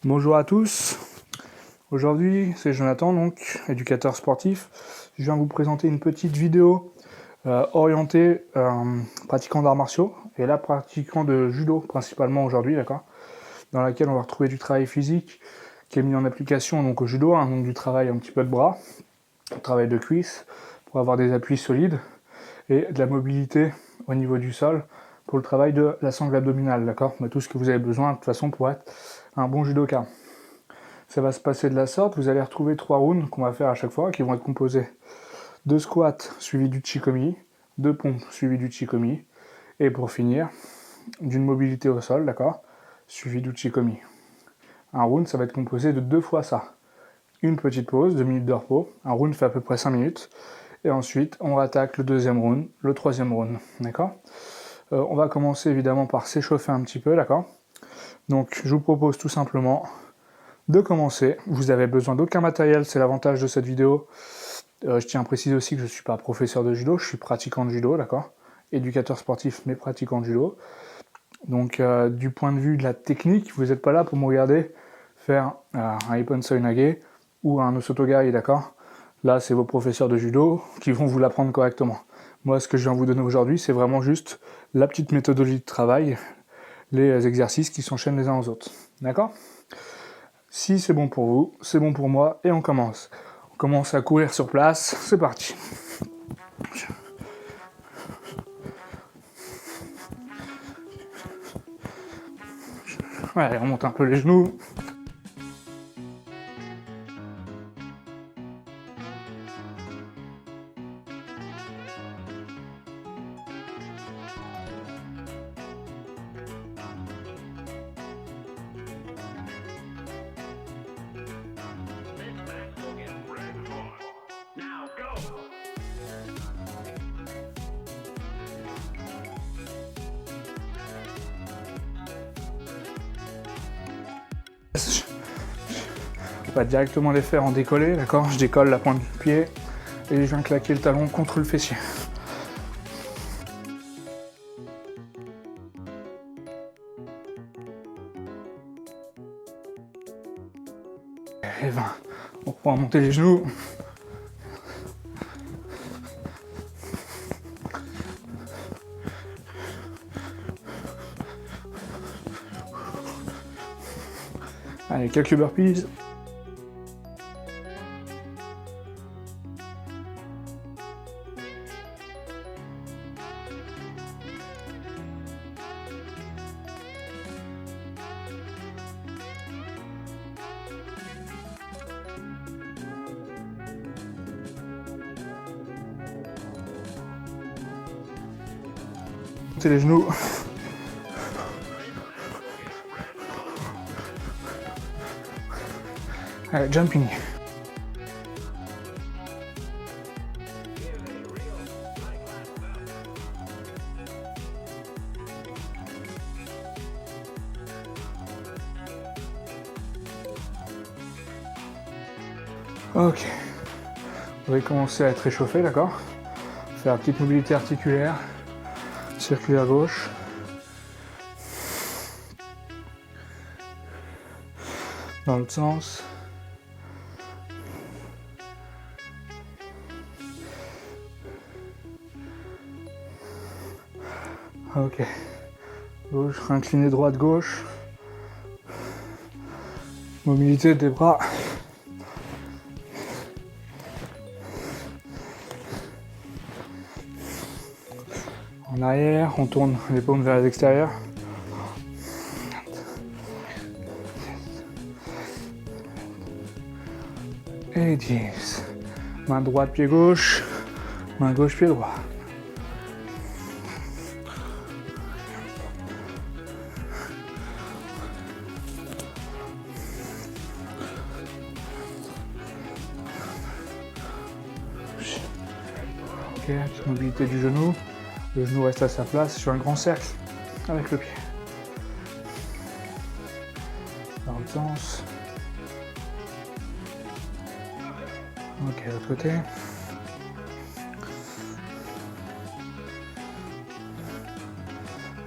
Bonjour à tous, aujourd'hui c'est Jonathan, donc éducateur sportif. Je viens vous présenter une petite vidéo orientée pratiquant d'arts martiaux, et là pratiquant de judo principalement aujourd'hui, d'accord, dans laquelle on va retrouver du travail physique qui est mis en application donc au judo, donc du travail un petit peu de bras, du travail de cuisses pour avoir des appuis solides, et de la mobilité au niveau du sol pour le travail de la sangle abdominale, d'accord, tout ce que vous avez besoin de toute façon pour être un bon judoka. Ça va se passer de la sorte, vous allez retrouver 3 rounds qu'on va faire à chaque fois, qui vont être composés de squats suivis du chikomi, de pompes suivis du chikomi, et pour finir, d'une mobilité au sol, d'accord, suivi du chikomi. Un round, ça va être composé de 2 fois ça. Une petite pause, 2 minutes de repos, un round fait à peu près 5 minutes, et ensuite on attaque le deuxième round, le troisième round, d'accord. On va commencer évidemment par s'échauffer un petit peu, d'accord. Donc je vous propose tout simplement de commencer. Vous avez besoin d'aucun matériel, c'est l'avantage de cette vidéo. Je tiens à préciser aussi que je ne suis pas professeur de judo, je suis pratiquant de judo, d'accord, éducateur sportif mais pratiquant de judo. Donc du point de vue de la technique, vous n'êtes pas là pour me regarder faire un Ippon Soinage ou un Osotogai, d'accord. Là c'est vos professeurs de judo qui vont vous l'apprendre correctement. Moi ce que je viens vous donner aujourd'hui c'est vraiment juste la petite méthodologie de travail, les exercices qui s'enchaînent les uns aux autres, d'accord. Si c'est bon pour vous, c'est bon pour moi, et on commence. On commence à courir sur place, c'est parti. Ouais, on monte un peu les genoux. On va directement les faire en décollé, d'accord. Je décolle la pointe du pied et je viens claquer le talon contre le fessier. Et 20. On reprend à monter les genoux. Allez, quelques burpees. Montez les genoux. Allez, jumping. Ok. Vous allez commencer à être réchauffé, d'accord. Faire une petite mobilité articulaire. Circuler à gauche. Dans l'autre sens. Ok. Gauche, incliné droite-gauche. Mobilité des bras. En arrière, on tourne les paumes vers l'extérieur. Et 10. Main droite, pied gauche. Main gauche, pied droit. Ok, petite mobilité du genou. Le genou reste à sa place sur un grand cercle avec le pied. Dans l'autre sens. Ok, de l'autre côté.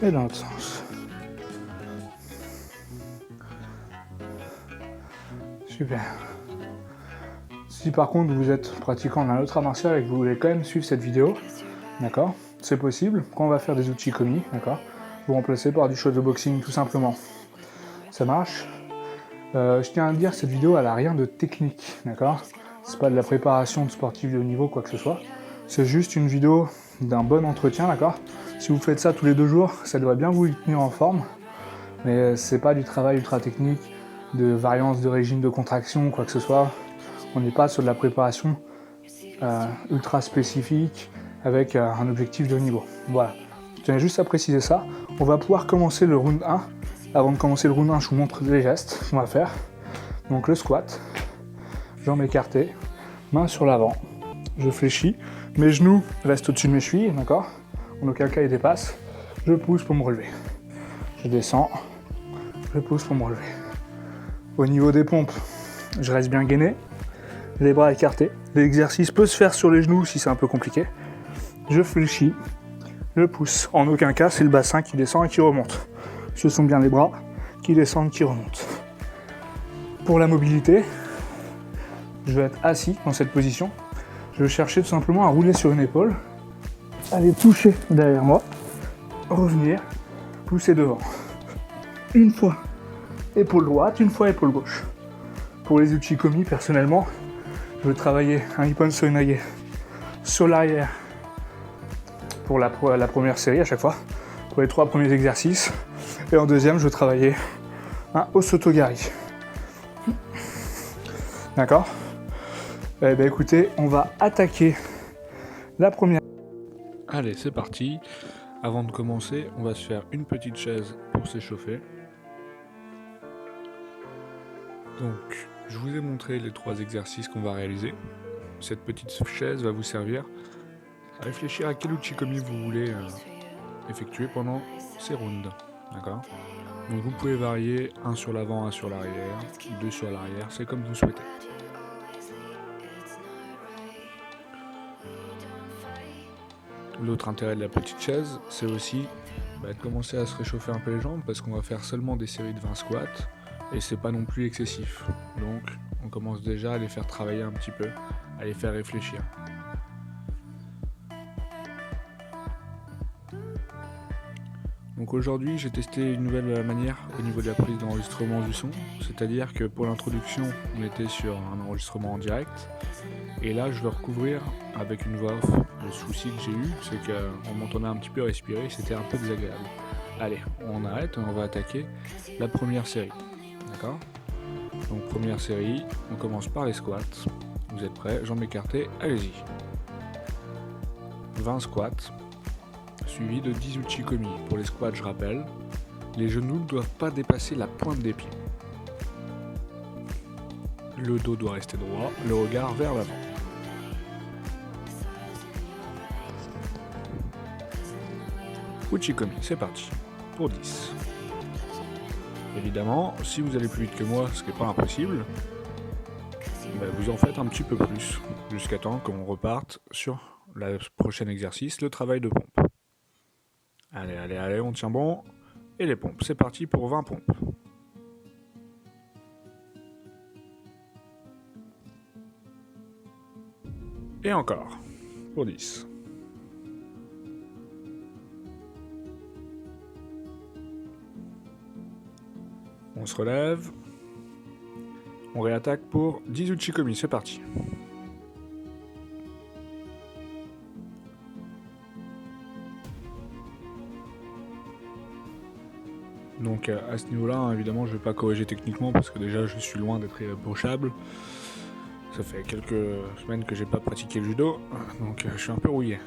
Et dans l'autre sens. Super. Si par contre vous êtes pratiquant d'un autre art martial et que vous voulez quand même suivre cette vidéo, d'accord, c'est possible. Quand on va faire des uchikomi, d'accord, vous remplacez par du boxing tout simplement. Ça marche. Je tiens à dire, cette vidéo elle a rien de technique, d'accord. C'est pas de la préparation de sportifs de haut niveau, quoi que ce soit. C'est juste une vidéo d'un bon entretien, d'accord. Si vous faites ça tous les 2 jours, ça devrait bien vous y tenir en forme. Mais c'est pas du travail ultra technique, de variance de régime de contraction, quoi que ce soit. On n'est pas sur de la préparation ultra spécifique avec un objectif de haut niveau. Voilà. Je tiens juste à préciser ça. On va pouvoir commencer le round 1. Avant de commencer le round 1, je vous montre les gestes qu'on va faire. Donc le squat, jambes écartées, main sur l'avant. Je fléchis, mes genoux restent au-dessus de mes chevilles, d'accord. En aucun cas ils dépassent. Je pousse pour me relever. Je descends, je pousse pour me relever. Au niveau des pompes, je reste bien gainé, les bras écartés. L'exercice peut se faire sur les genoux si c'est un peu compliqué. Je fléchis, je pousse. En aucun cas, c'est le bassin qui descend et qui remonte. Ce sont bien les bras qui descendent, qui remontent. Pour la mobilité, je vais être assis dans cette position. Je vais chercher tout simplement à rouler sur une épaule, aller toucher derrière moi, revenir, pousser devant. Une fois épaule droite, une fois épaule gauche. Pour les uchikomi, personnellement, je veux travailler un Ippon Soinage sur l'arrière pour la première série à chaque fois, pour les 3 premiers exercices. Et en deuxième, je veux travailler un Osotogari. D'accord ? Eh bien écoutez, on va attaquer la première. Allez, c'est parti. Avant de commencer, on va se faire une petite chaise pour s'échauffer. Donc, je vous ai montré les 3 exercices qu'on va réaliser. Cette petite chaise va vous servir à réfléchir à quel uchikomi vous voulez effectuer pendant ces rounds. D'accord ? Donc vous pouvez varier 1 sur l'avant, 1 sur l'arrière, 2 sur l'arrière, c'est comme vous souhaitez. L'autre intérêt de la petite chaise, c'est aussi de commencer à se réchauffer un peu les jambes parce qu'on va faire seulement des séries de 20 squats et c'est pas non plus excessif. Donc on commence déjà à les faire travailler un petit peu, à les faire réfléchir. Donc aujourd'hui, j'ai testé une nouvelle manière au niveau de la prise d'enregistrement du son, c'est-à-dire que pour l'introduction, on était sur un enregistrement en direct, et là je vais recouvrir avec une voix off. Le souci que j'ai eu, c'est qu'on m'entendait un petit peu respirer, c'était un peu désagréable. Allez, on arrête, on va attaquer la première série, d'accord ? Donc première série, on commence par les squats. Vous êtes prêts, jambes écartées, allez-y. 20 squats. Suivi de 10 uchikomi. Pour les squats, je rappelle, les genoux ne doivent pas dépasser la pointe des pieds. Le dos doit rester droit, le regard vers l'avant. Uchikomi, c'est parti, pour 10. Évidemment, si vous allez plus vite que moi, ce qui n'est pas impossible, vous en faites un petit peu plus, jusqu'à temps qu'on reparte sur le prochain exercice, le travail de pompe. Allez, on tient bon. Et les pompes, c'est parti pour 20 pompes. Et encore, pour 10. On se relève. On réattaque pour 10 uchikomi, c'est parti. Donc à ce niveau-là, évidemment, je ne vais pas corriger techniquement parce que déjà je suis loin d'être irréprochable. Ça fait quelques semaines que j'ai pas pratiqué le judo, donc je suis un peu rouillé.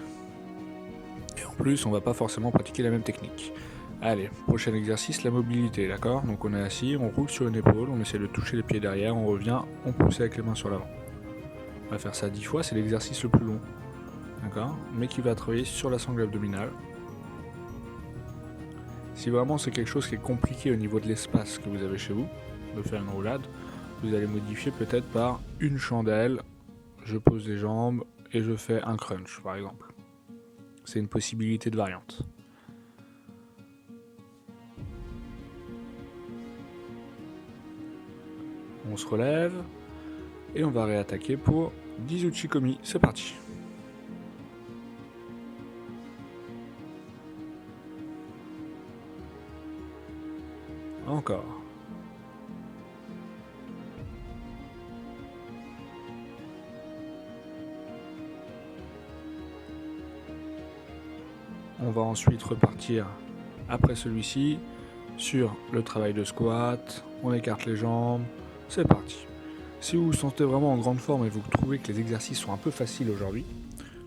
Et en plus, on va pas forcément pratiquer la même technique. Allez, prochain exercice, la mobilité, d'accord ? Donc on est assis, on roule sur une épaule, on essaie de toucher les pieds derrière, on revient, on pousse avec les mains sur l'avant. On va faire ça 10 fois, c'est l'exercice le plus long, d'accord ? Mais qui va travailler sur la sangle abdominale. Si vraiment c'est quelque chose qui est compliqué au niveau de l'espace que vous avez chez vous, de faire une roulade, vous allez modifier peut-être par une chandelle, je pose les jambes et je fais un crunch par exemple. C'est une possibilité de variante. On se relève. Et on va réattaquer pour 10 uchikomi. C'est parti. Encore. On va ensuite repartir après celui-ci sur le travail de squat. On écarte les jambes. C'est parti. Si vous vous sentez vraiment en grande forme et vous trouvez que les exercices sont un peu faciles aujourd'hui,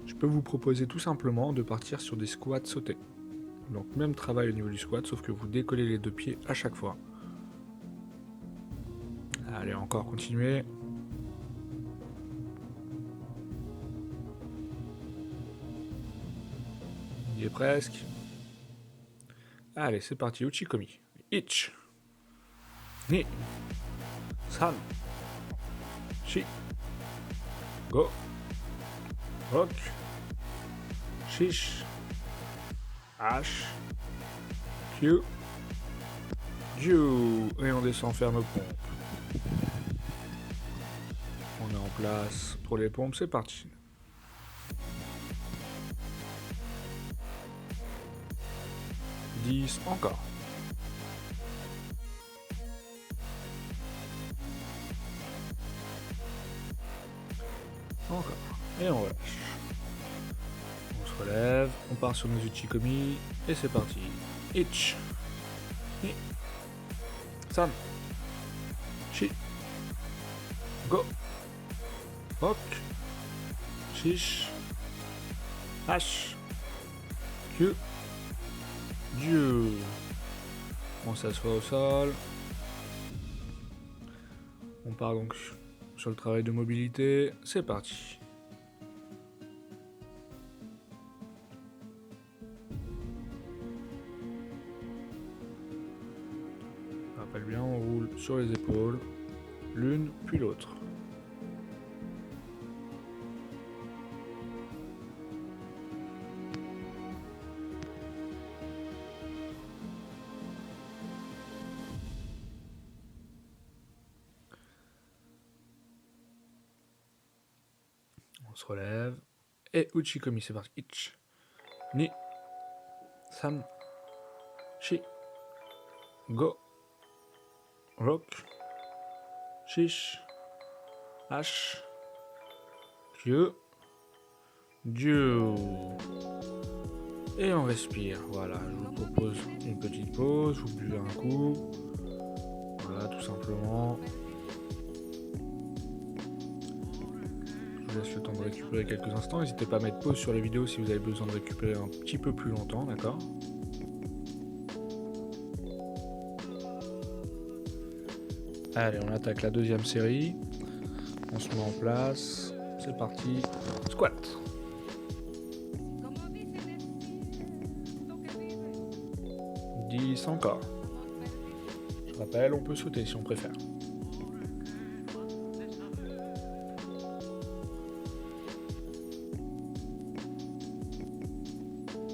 je peux vous proposer tout simplement de partir sur des squats sautés. Donc même travail au niveau du squat, sauf que vous décollez les deux pieds à chaque fois. Allez, encore continuer. Il y est presque. Allez, c'est parti, uchikomi. Ich. Ni. San. Shi. Go. Rock. Shish. H. Q. Ju. Et on descend faire nos pompes. On est en place pour les pompes, c'est parti. Encore. Encore. Et on relâche. On se relève, on part sur nos uchikomi et c'est parti. Ich. Ni. San. Shi. Go. Rock. Shish. H. Q. Dieu. On s'assoit au sol. On part donc sur le travail de mobilité. C'est parti. Rappelle bien, on roule sur les épaules, l'une puis l'autre. On se relève. Et uchikomi, c'est parti. Ich. Ni. San. Shi. Go. Rock. Shish. H. Q. Dieu. Et on respire. Voilà, je vous propose une petite pause. Vous buvez un coup. Voilà, tout simplement. Je vous laisse le temps de récupérer quelques instants. N'hésitez pas à mettre pause sur les vidéos si vous avez besoin de récupérer un petit peu plus longtemps, d'accord ? Allez, on attaque la deuxième série. On se met en place. C'est parti. Squat. Encore. Je rappelle, on peut sauter si on préfère.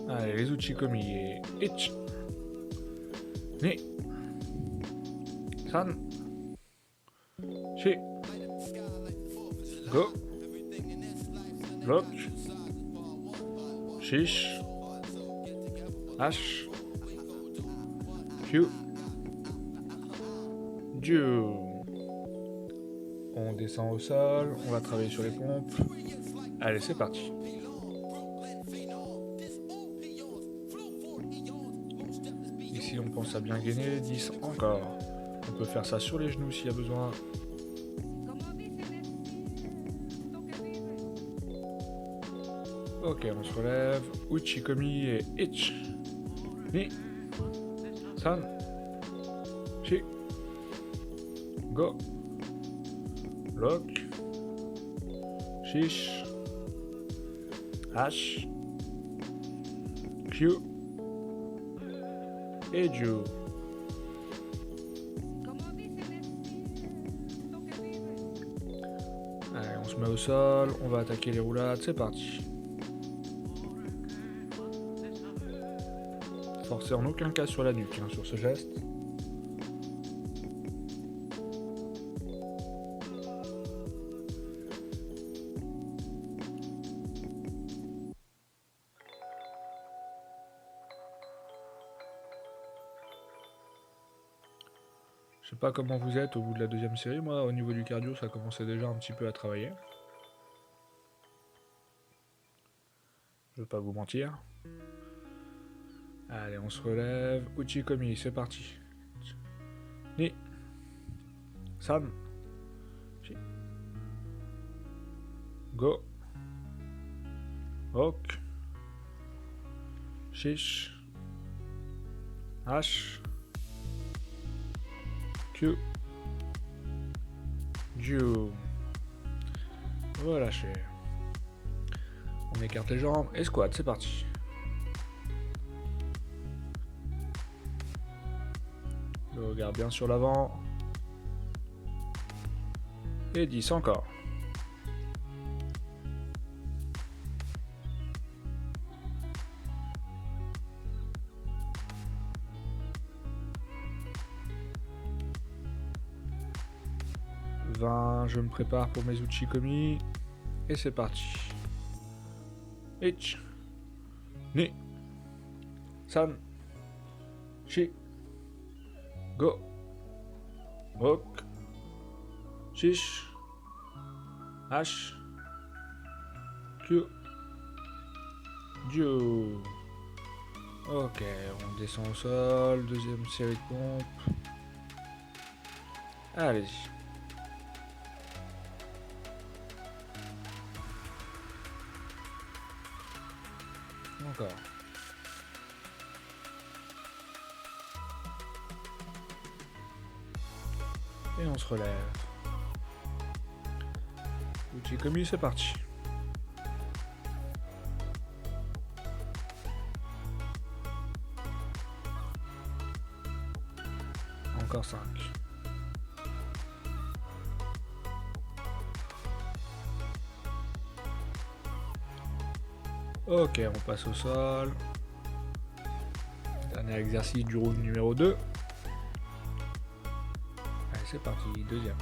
Allez, les uchikomi et ich. Ni. San. Shi. Go. Bloc. Shish. H. Q. Dieu. On descend au sol, on va travailler sur les pompes. Allez, c'est parti. Ici, on pense à bien gainer. 10 encore. On peut faire ça sur les genoux s'il y a besoin. Ok, on se relève. Uchikomi et ich. Ni. San. Shi. Go. Lock. Shish. H. Q. Et Dieu. Allez, on se met au sol, on va attaquer les roulades, c'est parti. Forcez en aucun cas sur la nuque, sur ce geste. sais pas comment vous êtes au bout de la deuxième série, moi au niveau du cardio ça commençait déjà un petit peu à travailler. Je vais pas vous mentir. Allez, on se relève. Uchikomi, c'est parti. Ni. San. Chi. Go. Ok. Shish. H. Q. Ju. Relâchez. On écarte les jambes et squat, c'est parti. Le regard bien sur l'avant. Et 10 encore. Je me prépare pour mes uchikomi. Et c'est parti. Ich. Ni. San. Shi. Go. Ok. Shish. H. Q. Ju. Ok, on descend au sol. Deuxième série de pompes. Allez-y. Encore. Et on se relève. Uchikomi, c'est parti. Encore 5. Ok, on passe au sol. Dernier exercice du round numéro 2. Allez, c'est parti, deuxième.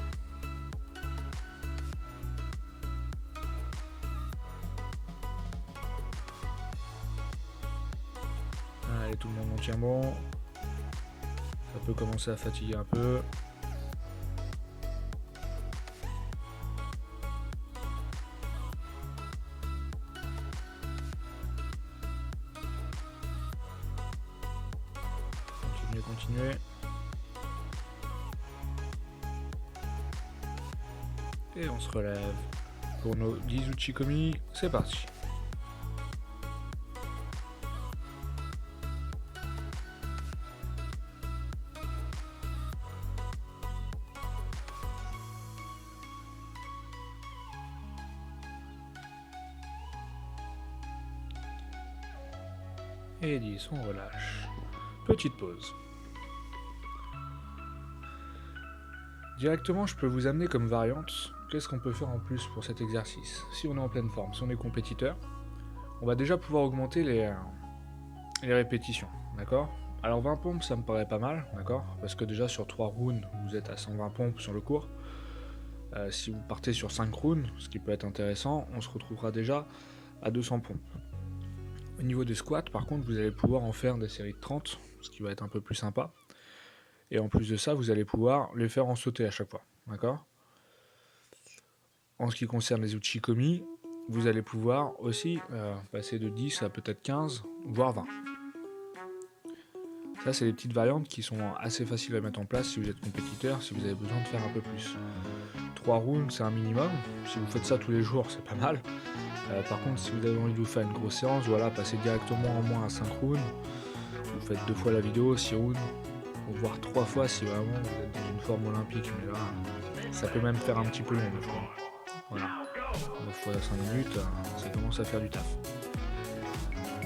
Allez, tout le monde en tient bon. Ça peut commencer à fatiguer un peu. Continuez. Et on se relève. Pour nos 10 uchikomi, c'est parti. Et 10, on relâche. Petite pause. Directement, je peux vous amener comme variante, qu'est-ce qu'on peut faire en plus pour cet exercice. Si on est en pleine forme, si on est compétiteur, on va déjà pouvoir augmenter les répétitions, d'accord? Alors 20 pompes, ça me paraît pas mal, d'accord? Parce que déjà sur 3 rounds, vous êtes à 120 pompes sur le cours. Si vous partez sur 5 rounds, ce qui peut être intéressant, on se retrouvera déjà à 200 pompes. Au niveau des squats, par contre, vous allez pouvoir en faire des séries de 30, ce qui va être un peu plus sympa. Et en plus de ça, vous allez pouvoir les faire en sauter à chaque fois, d'accord? En ce qui concerne les uchikomi, vous allez pouvoir aussi passer de 10 à peut-être 15, voire 20. Ça, c'est des petites variantes qui sont assez faciles à mettre en place si vous êtes compétiteur, si vous avez besoin de faire un peu plus. 3 rounds, c'est un minimum. Si vous faites ça tous les jours, c'est pas mal. Par contre, si vous avez envie de vous faire une grosse séance, voilà, passez directement en moins à 5 rounds. Vous faites 2 fois la vidéo, 6 rounds, voire 3 fois si vraiment vous êtes dans une forme olympique. Mais là, ça peut même faire un petit peu long, je crois. Voilà. 9 fois 5 minutes, ça commence à faire du taf.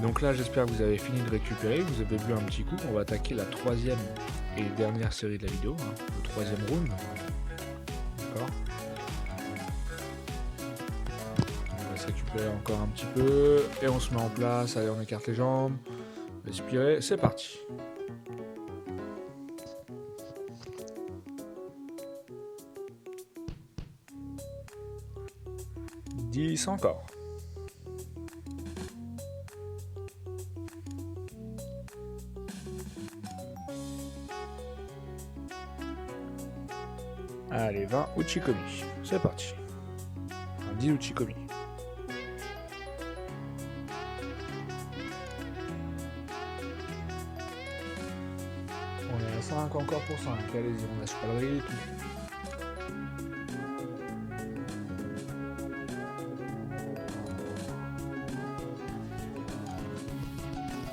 Donc là, j'espère que vous avez fini de récupérer, vous avez bu un petit coup. On va attaquer la troisième et dernière série de la vidéo, le troisième round. D'accord. On va se récupérer encore un petit peu et on se met en place. Allez, on écarte les jambes. Respirez, c'est parti. Encore. Allez, 20 Uchikomi. C'est parti. Enfin, 10 Uchikomi. On est à 5 encore pour 5. Allez-y, on lâche pas le rythme.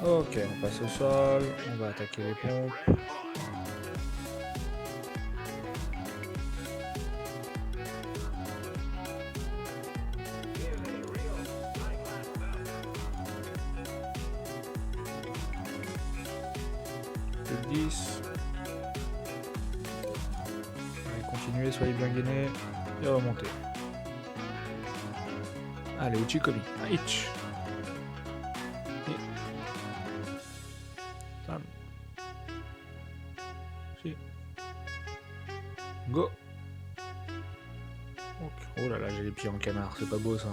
Ok, on passe au sol. On va attaquer les pompes. Le 10. Allez, continuez, soyez bien gainés. Et remontez. Allez, Uchikomi. Hitch. Go. Okay. Oh là là, j'ai les pieds en canard, c'est pas beau ça.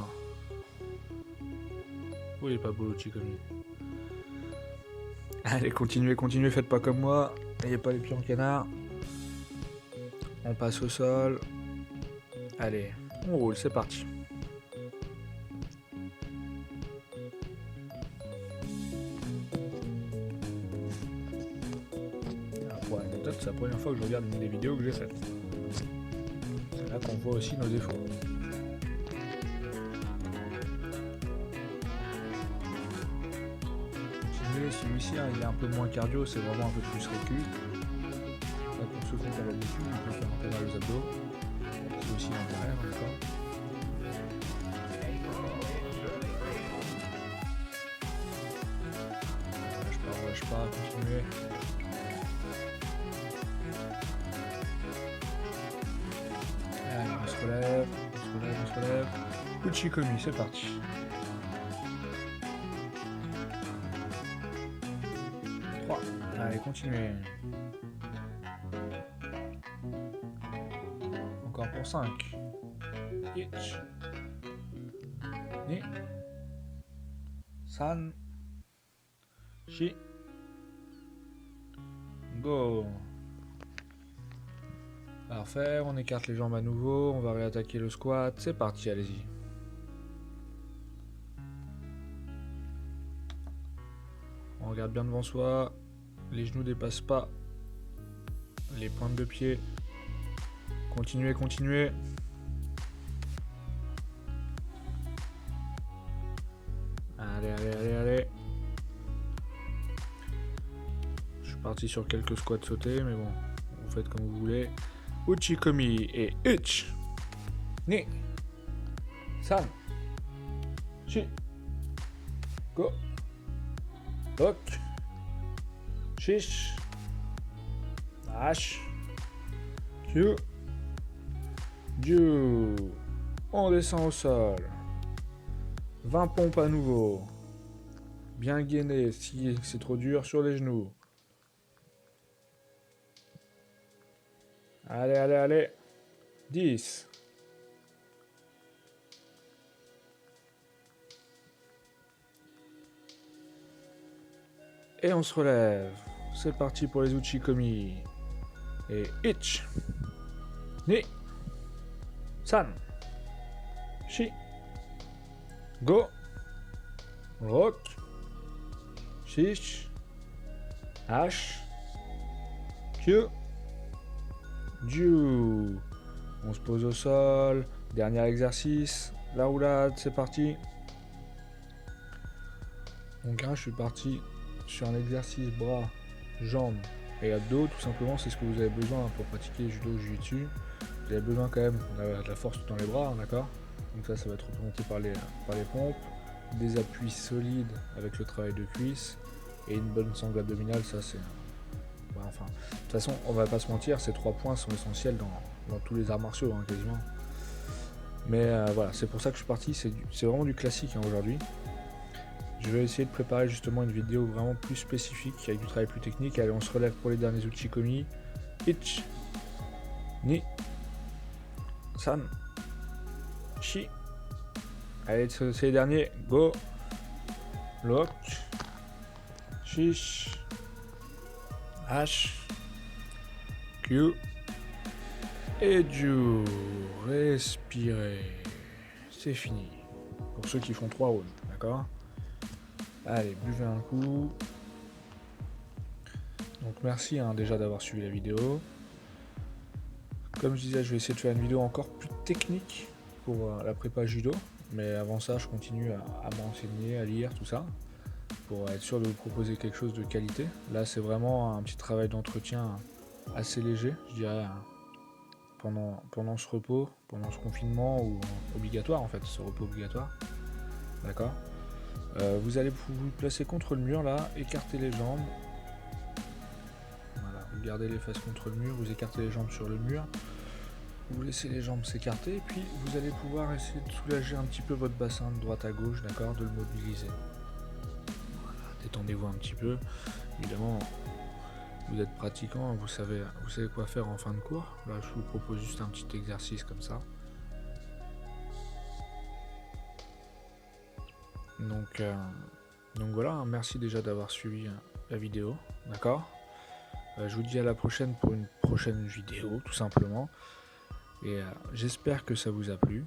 Oh, il est pas beau le Uchikomi. Allez, continuez, continuez, faites pas comme moi. N'ayez pas les pieds en canard. On passe au sol. Allez, on roule, c'est parti. Pour l'anecdote, c'est la première fois que je regarde une des vidéos que j'ai faites. C'est là qu'on voit aussi nos défauts. Continuez, celui-ci il est un peu moins cardio, c'est vraiment un peu plus récu. Là, pour ceux qui ont l'habitude, on peut faire un peu mal aux abdos. C'est aussi l'intérêt, d'accord. Lâche pas, continuez. Allez, on se relève, on se relève. Uchikomi, c'est parti. Allez, continuez. Encore pour 5. Hitch. Ni. San. Shi. Go. Parfait, on écarte les jambes à nouveau, on va réattaquer le squat, c'est parti, allez-y. On regarde bien devant soi, les genoux dépassent pas les pointes de pied. Continuez, continuez. Allez, allez, allez, allez. Je suis parti sur quelques squats sautés, mais bon, vous faites comme vous voulez. Uchikomi et Hitch. Ni. San. Shi. Go. Lock. Shish. H. Q. Ju. On descend au sol. 20 pompes à nouveau. Bien gainé si c'est trop dur sur les genoux. Allez, allez, allez. 10. Et on se relève. C'est parti pour les Uchikomi. Et Hitch. Ni. San. Shi. Go. Rock. Shish. H. Q. Ju. On se pose au sol. Dernier exercice. La roulade, c'est parti. Donc là, je suis parti sur un exercice bras, jambes et abdos. Tout simplement, c'est ce que vous avez besoin pour pratiquer judo, jiu-jitsu. Vous avez besoin quand même d'avoir de la force dans les bras, d'accord. Donc ça va être représenté par les pompes, des appuis solides avec le travail de cuisse et une bonne sangle abdominale. Ça c'est... Ouais, enfin, de toute façon, on va pas se mentir, ces 3 points sont essentiels dans tous les arts martiaux, hein, quasiment. Mais voilà, c'est pour ça que je suis parti. C'est vraiment du classique hein, aujourd'hui. Je vais essayer de préparer justement une vidéo vraiment plus spécifique avec du travail plus technique. Allez, on se relève pour les derniers Uchikomi. Hitch. Ni. San. Shi. Allez, c'est les derniers. Go. Lock. Shish. H. Q. Et du respirez. C'est fini. Pour ceux qui font 3 rounds, d'accord? Allez, buvez un coup. Donc merci déjà d'avoir suivi la vidéo. Comme je disais, je vais essayer de faire une vidéo encore plus technique pour la prépa judo. Mais avant ça, je continue à m'enseigner, à lire, tout ça, pour être sûr de vous proposer quelque chose de qualité. Là, c'est vraiment un petit travail d'entretien assez léger, je dirais, pendant ce repos, pendant ce confinement, ou obligatoire en fait, ce repos obligatoire. D'accord. Vous allez vous placer contre le mur là, écarter les jambes. Voilà, vous gardez les fesses contre le mur, vous écartez les jambes sur le mur. Vous laissez les jambes s'écarter et puis vous allez pouvoir essayer de soulager un petit peu votre bassin de droite à gauche, d'accord, de le mobiliser. Voilà, détendez-vous un petit peu. Évidemment, vous êtes pratiquant, vous savez quoi faire en fin de cours. Là, je vous propose juste un petit exercice comme ça. Donc voilà, merci déjà d'avoir suivi la vidéo, d'accord. Je vous dis à la prochaine pour une prochaine vidéo, tout simplement. Et j'espère que ça vous a plu.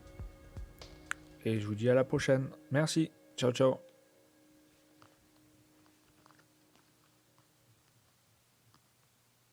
Et je vous dis à la prochaine. Merci. Ciao, ciao.